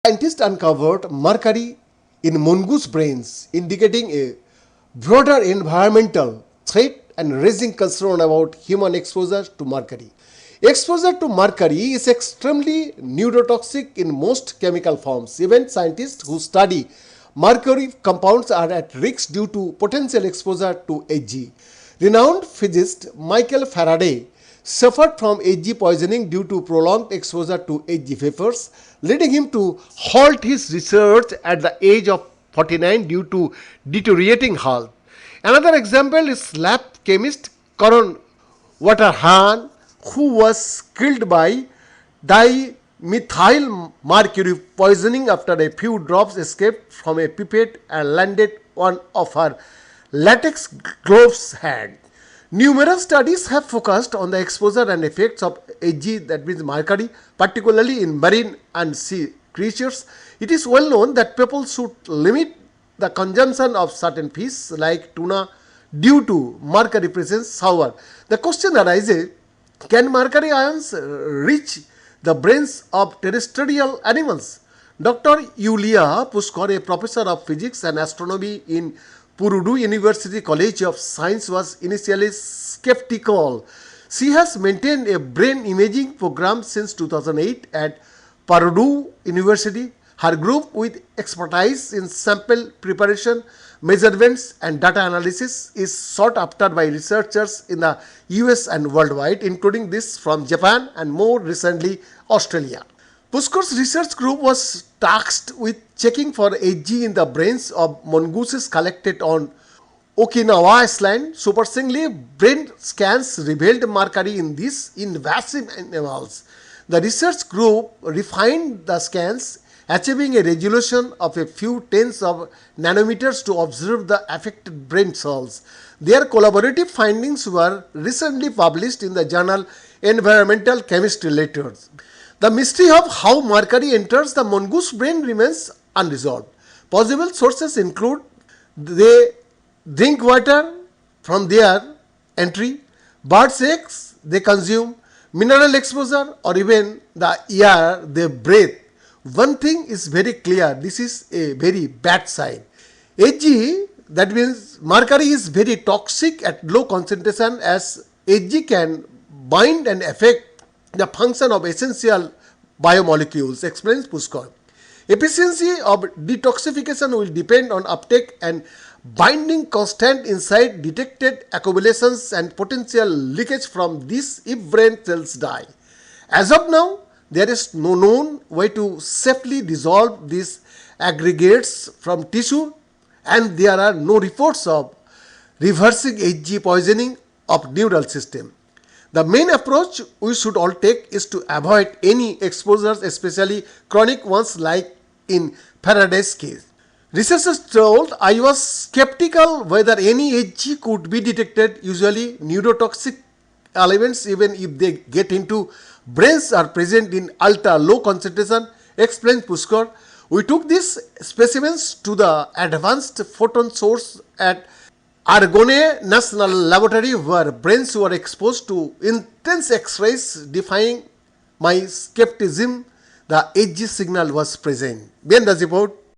Scientists uncovered mercury in mongoose brains, indicating a broader environmental threat and raising concern about human exposure to mercury. Exposure to mercury is extremely neurotoxic in most chemical forms. Even scientists who study mercury compounds are at risk due to potential exposure to Hg. Renowned physicist Michael Faraday suffered from Hg poisoning due to prolonged exposure to Hg vapors, leading him to halt his research at the age of 49 due to deteriorating health. Another example is lab chemist Karan Waterhan, who was killed by dimethyl mercury poisoning after a few drops escaped from a pipette and landed on of her latex gloves hand. Numerous studies have focused on the exposure and effects of Hg, that means mercury, particularly in marine and sea creatures. It is well known that people should limit the consumption of certain fish like tuna due to mercury presence. However, the question arises, can mercury ions reach the brains of terrestrial animals? Dr. Yulia Puskar, a professor of physics and astronomy in Purdue University College of Science, was initially skeptical. She has maintained a brain imaging program since 2008 at Purdue University. Her group, with expertise in sample preparation, measurements and data analysis, is sought after by researchers in the US and worldwide, including this from Japan and more recently Australia. Puskar's research group was tasked with checking for Hg in the brains of mongooses collected on Okinawa Island. Surprisingly, brain scans revealed mercury in these invasive animals. The research group refined the scans, achieving a resolution of a few tens of nanometers to observe the affected brain cells. Their collaborative findings were recently published in the journal Environmental Chemistry Letters. The mystery of how mercury enters the mongoose brain remains unresolved. Possible sources include they drink water from their entry, birds' eggs they consume, mineral exposure, or even the air they breathe. One thing is very clear, this is a very bad sign. Hg, that means mercury, is very toxic at low concentration, as Hg can bind and affect the function of essential biomolecules, explains Puskar. Efficiency of detoxification will depend on uptake and binding constant inside detected accumulations and potential leakage from this if brain cells die. As of now, there is no known way to safely dissolve these aggregates from tissue, and there are no reports of reversing Hg poisoning of neural system. The main approach we should all take is to avoid any exposures, especially chronic ones like in Faraday's case. Researchers told, I was skeptical whether any Hg could be detected. Usually neurotoxic elements, even if they get into brains, are present in ultra low concentration, explained Puskar. We took these specimens to the advanced photon source at Argonne National Laboratory, where brains were exposed to intense X-rays, defying my skepticism. The Hg signal was present. Beyond the report.